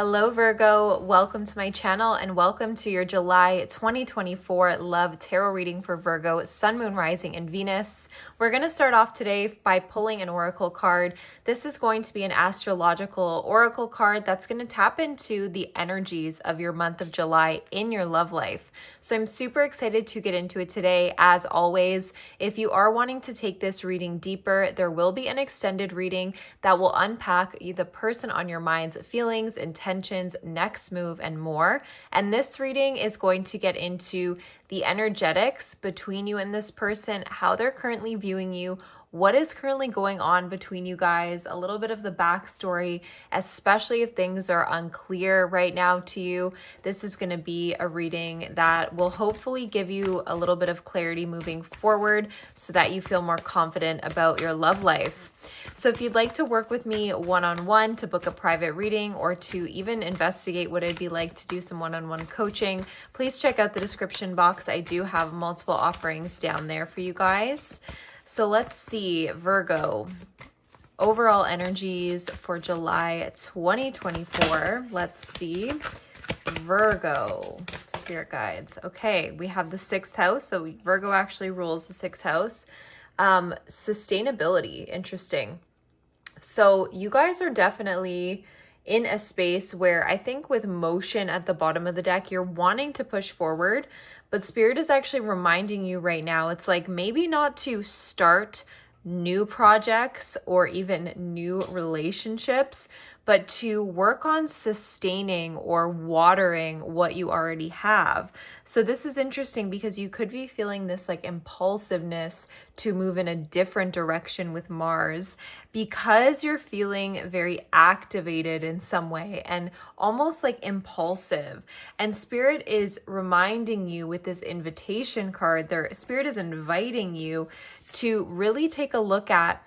Hello Virgo, welcome to my channel and welcome to your July 2024 love tarot reading for Virgo, Sun, Moon, Rising, and Venus. We're going to start off today by pulling an oracle card. This is going to be an astrological oracle card that's going to tap into the energies of your month of July in your love life. So I'm super excited to get into it today. As always, if you are wanting to take this reading deeper, there will be an extended reading that will unpack the person on your mind's feelings, intentions, next move, and more. And this reading is going to get into the energetics between you and this person, how they're currently viewing you, what is currently going on between you guys, a little bit of the backstory, especially if things are unclear right now to you. This is going to be a reading that will hopefully give you a little bit of clarity moving forward so that you feel more confident about your love life. So if you'd like to work with me one-on-one to book a private reading or to even investigate what it'd be like to do some one-on-one coaching, please check out the description box. I do have multiple offerings down there for you guys. So let's see, Virgo, overall energies for July 2024. Let's see, Virgo, spirit guides. Okay, we have the 6th house. So Virgo actually rules the 6th house. Sustainability, interesting. So you guys are definitely in a space where I think with motion at the bottom of the deck, you're wanting to push forward, but Spirit is actually reminding you right now, it's like maybe not to start new projects or even new relationships, but to work on sustaining or watering what you already have. So this is interesting because you could be feeling this like impulsiveness to move in a different direction with Mars because you're feeling very activated in some way and almost like impulsive. And Spirit is reminding you with this invitation card, Spirit is inviting you to really take a look at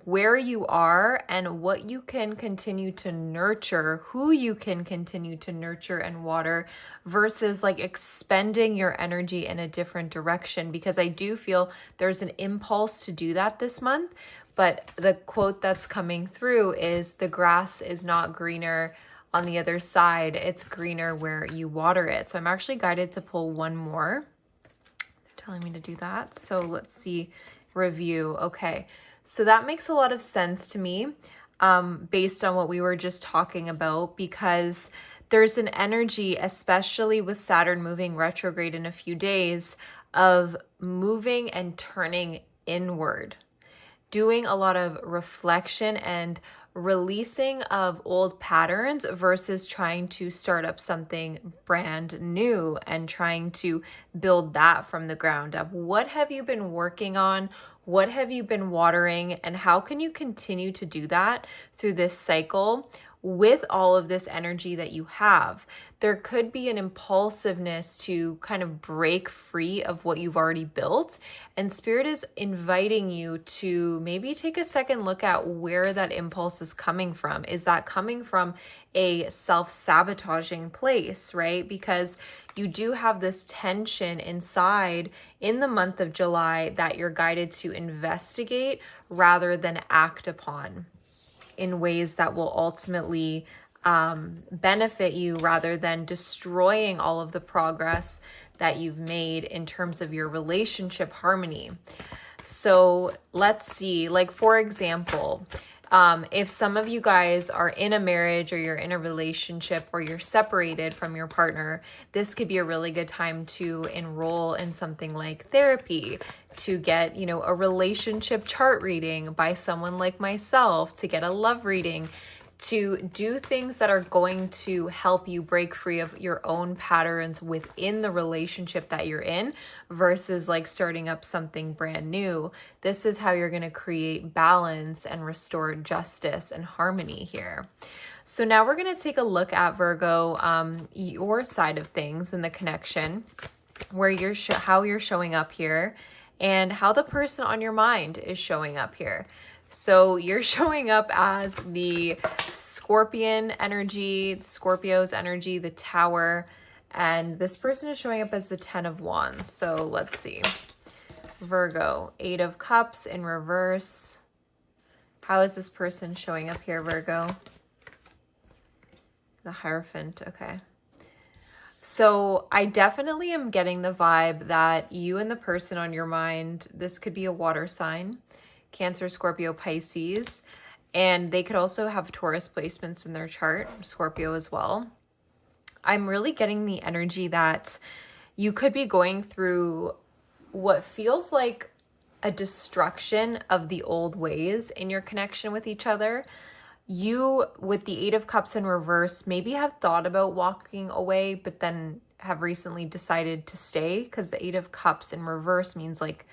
where you are and what you can continue to nurture, who you can continue to nurture and water versus like expending your energy in a different direction. Because I do feel there's an impulse to do that this month. But the quote that's coming through is the grass is not greener on the other side. It's greener where you water it. So I'm actually guided to pull one more. They're telling me to do that. So let's see, review. Okay. So that makes a lot of sense to me based on what we were just talking about, because there's an energy, especially with Saturn moving retrograde in a few days, of moving and turning inward, doing a lot of reflection and releasing of old patterns versus trying to start up something brand new and trying to build that from the ground up. What have you been working on? What have you been watering? And how can you continue to do that through this cycle with all of this energy that you have? There could be an impulsiveness to kind of break free of what you've already built. And Spirit is inviting you to maybe take a second look at where that impulse is coming from. Is that coming from a self-sabotaging place, right? Because you do have this tension inside in the month of July that you're guided to investigate rather than act upon in ways that will ultimately benefit you rather than destroying all of the progress that you've made in terms of your relationship harmony. So let's see, like for example, if some of you guys are in a marriage or you're in a relationship or you're separated from your partner, this could be a really good time to enroll in something like therapy, to get, a relationship chart reading by someone like myself, to get a love reading, to do things that are going to help you break free of your own patterns within the relationship that you're in versus like starting up something brand new. This is how you're going to create balance and restore justice and harmony here. So now we're going to take a look at Virgo, your side of things and the connection, where you're how you're showing up here and how the person on your mind is showing up here. So you're showing up as the Scorpion energy, Scorpio's energy, the Tower, and this person is showing up as the 10 of Wands. So let's see. Virgo, 8 of Cups in reverse. How is this person showing up here, Virgo? The Hierophant, okay. So I definitely am getting the vibe that you and the person on your mind, this could be a water sign, Cancer, Scorpio, Pisces, and they could also have Taurus placements in their chart, Scorpio as well. I'm really getting the energy that you could be going through what feels like a destruction of the old ways in your connection with each other. You, with the Eight of Cups in reverse, maybe have thought about walking away, but then have recently decided to stay, because the Eight of Cups in reverse means like,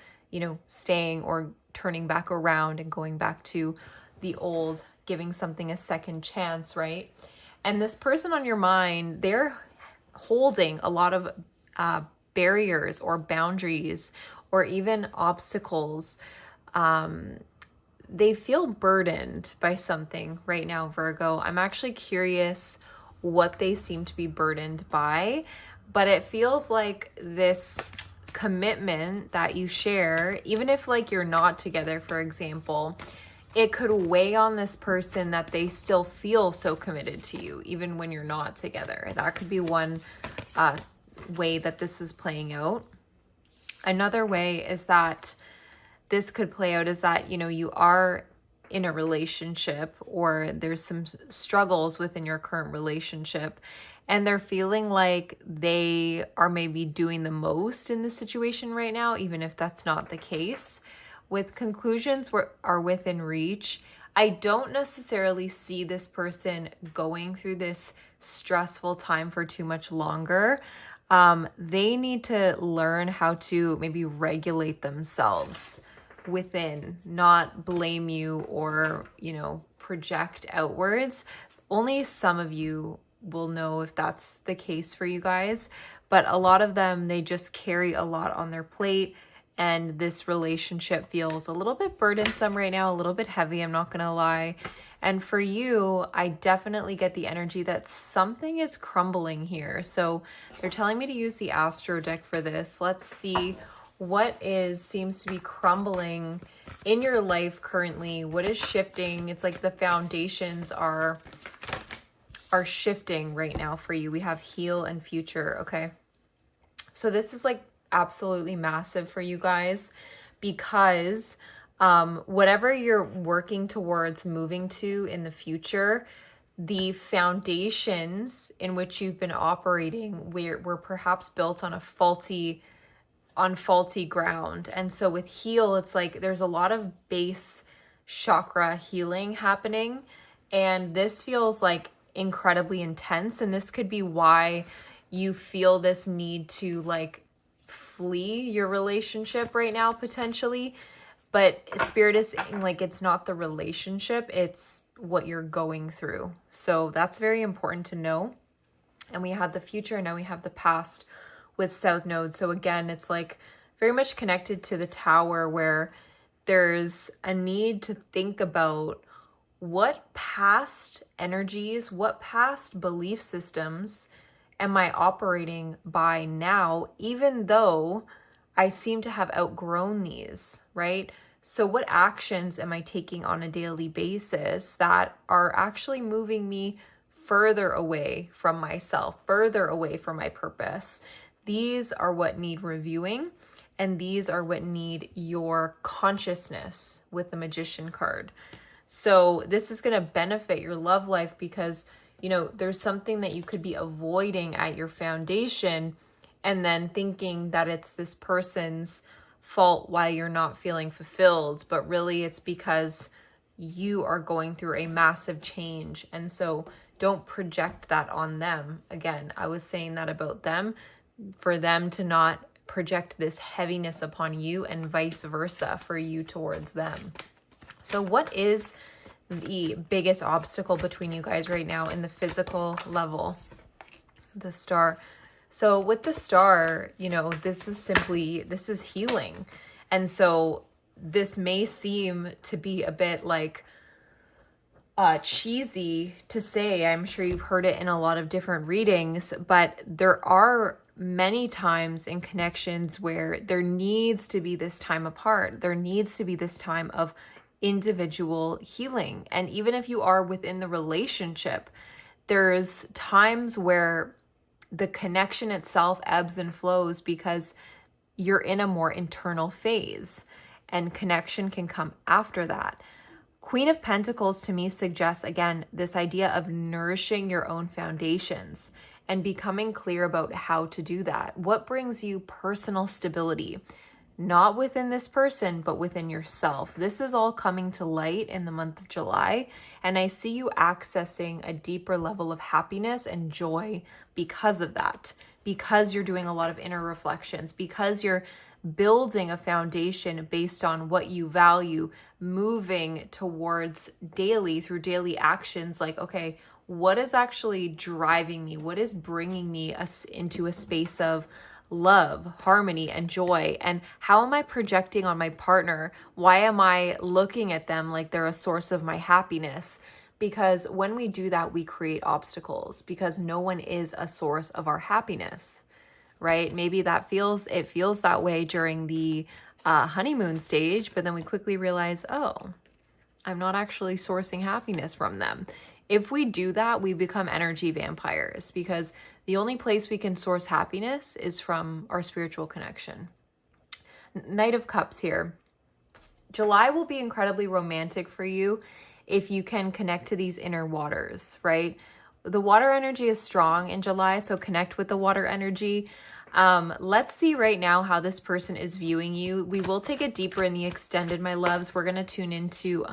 staying or turning back around and going back to the old, giving something a second chance, right? And this person on your mind, they're holding a lot of barriers or boundaries or even obstacles. They feel burdened by something right now, Virgo. I'm actually curious what they seem to be burdened by, but it feels like this commitment that you share, even if like you're not together, for example, it could weigh on this person that they still feel so committed to you, even when you're not together. That could be one way that this is playing out. Another way is that this could play out is that, you are in a relationship or there's some struggles within your current relationship and they're feeling like they are maybe doing the most in the situation right now, even if that's not the case. With conclusions are within reach, I don't necessarily see this person going through this stressful time for too much longer. They need to learn how to maybe regulate themselves within, not blame you or, project outwards. Only some of you will know if that's the case for you guys, but a lot of them, they just carry a lot on their plate. And this relationship feels a little bit burdensome right now, a little bit heavy, I'm not gonna lie. And for you, I definitely get the energy that something is crumbling here. So they're telling me to use the Astro deck for this. Let's see what seems to be crumbling in your life currently. What is shifting? It's like the foundations are shifting right now for you. We have heal and future, okay? So this is like absolutely massive for you guys because whatever you're working towards moving to in the future, the foundations in which you've been operating were perhaps built on faulty ground. And so with heal, it's like there's a lot of base chakra healing happening, and this feels like incredibly intense. And this could be why you feel this need to like flee your relationship right now, potentially. But Spirit is saying like it's not the relationship, it's what you're going through. So that's very important to know. And we had the future, and now we have the past with South Node. So again, it's like very much connected to the Tower, where there's a need to think about what past energies, what past belief systems am I operating by now, even though I seem to have outgrown these, right? So what actions am I taking on a daily basis that are actually moving me further away from myself, further away from my purpose? These are what need reviewing, and these are what need your consciousness with the Magician card. So this is going to benefit your love life because, there's something that you could be avoiding at your foundation and then thinking that it's this person's fault why you're not feeling fulfilled, but really it's because you are going through a massive change. And so don't project that on them. Again, I was saying that about them, for them to not project this heaviness upon you, and vice versa for you towards them. So what is the biggest obstacle between you guys right now in the physical level? The Star. So with the Star, this is healing. And so this may seem to be a bit like cheesy to say. I'm sure you've heard it in a lot of different readings, but there are many times in connections where there needs to be this time apart. There needs to be this time of individual healing. And even if you are within the relationship, there's times where the connection itself ebbs and flows because you're in a more internal phase, and connection can come after that. Queen of Pentacles to me suggests, again, this idea of nourishing your own foundations and becoming clear about how to do that. What brings you personal stability? Not within this person, but within yourself. This is all coming to light in the month of July, and I see you accessing a deeper level of happiness and joy because of that, because you're doing a lot of inner reflections, because you're building a foundation based on what you value, moving towards daily through daily actions like, okay, what is actually driving me? What is bringing me into a space of love, harmony, and joy? And how am I projecting on my partner? Why am I looking at them like they're a source of my happiness? Because when we do that, we create obstacles, because no one is a source of our happiness, right? Maybe it feels that way during the honeymoon stage, but then we quickly realize, oh, I'm not actually sourcing happiness from them. If we do that, we become energy vampires, because the only place we can source happiness is from our spiritual connection. Knight of Cups here. July will be incredibly romantic for you if you can connect to these inner waters, right? The water energy is strong in July, so connect with the water energy. Let's see right now how this person is viewing you. We will take it deeper in the extended, my loves. We're going to tune into,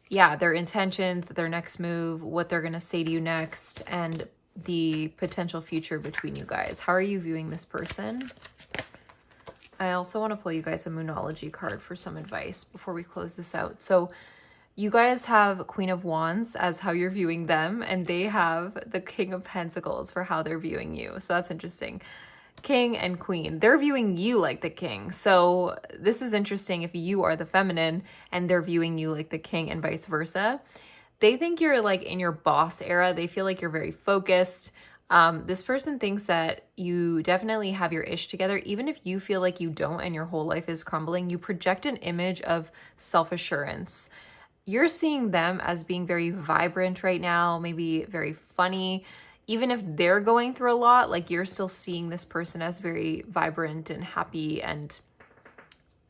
their intentions, their next move, what they're going to say to you next, and the potential future between you guys. How are you viewing this person? I also want to pull you guys a Moonology card for some advice before we close this out. So you guys have Queen of Wands as how you're viewing them, and they have the King of Pentacles for how they're viewing you. So that's interesting. King and Queen, they're viewing you like the king. So this is interesting if you are the feminine and they're viewing you like the king, and vice versa. They think you're like in your boss era. They feel like you're very focused. This person thinks that you definitely have your ish together. Even if you feel like you don't and your whole life is crumbling, you project an image of self-assurance. You're seeing them as being very vibrant right now, maybe very funny. Even if they're going through a lot, like you're still seeing this person as very vibrant and happy and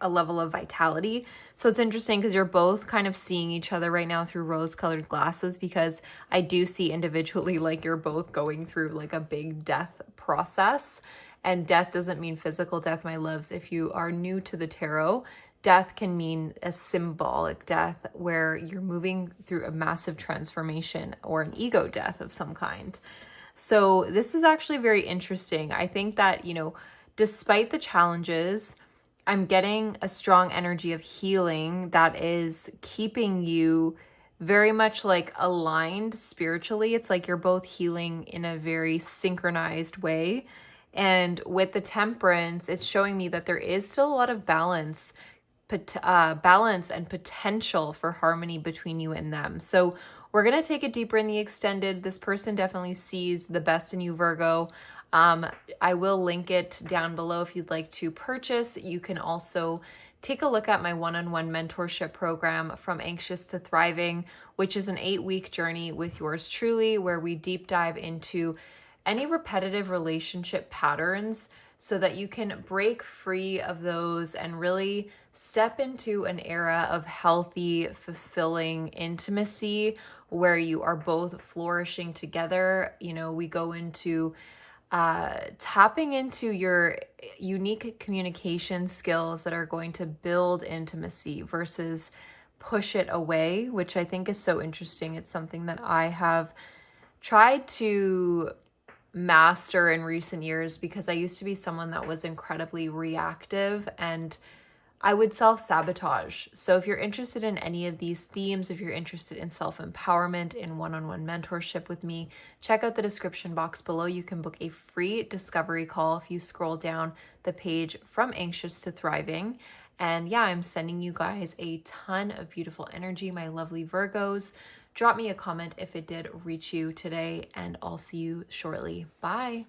a level of vitality. So it's interesting because you're both kind of seeing each other right now through rose-colored glasses, because I do see individually like you're both going through like a big death process. And death doesn't mean physical death, my loves. If you are new to the tarot, death can mean a symbolic death where you're moving through a massive transformation, or an ego death of some kind. So this is actually very interesting. I think that, despite the challenges, I'm getting a strong energy of healing that is keeping you very much like aligned spiritually. It's like you're both healing in a very synchronized way. And with the Temperance, it's showing me that there is still a lot of balance and potential for harmony between you and them. So we're going to take it deeper in the extended. This person definitely sees the best in you, Virgo. I will link it down below if you'd like to purchase. You can also take a look at my one-on-one mentorship program, From Anxious to Thriving, which is an 8-week journey with yours truly, where we deep dive into any repetitive relationship patterns so that you can break free of those and really step into an era of healthy, fulfilling intimacy where you are both flourishing together. We go into tapping into your unique communication skills that are going to build intimacy versus push it away, which I think is so interesting. It's something that I have tried to master in recent years, because I used to be someone that was incredibly reactive and I would self-sabotage. So if you're interested in any of these themes, if you're interested in self-empowerment, in one-on-one mentorship with me, check out the description box below. You can book a free discovery call if you scroll down the page From Anxious to Thriving. And I'm sending you guys a ton of beautiful energy, my lovely Virgos. Drop me a comment if it did reach you today, and I'll see you shortly. Bye.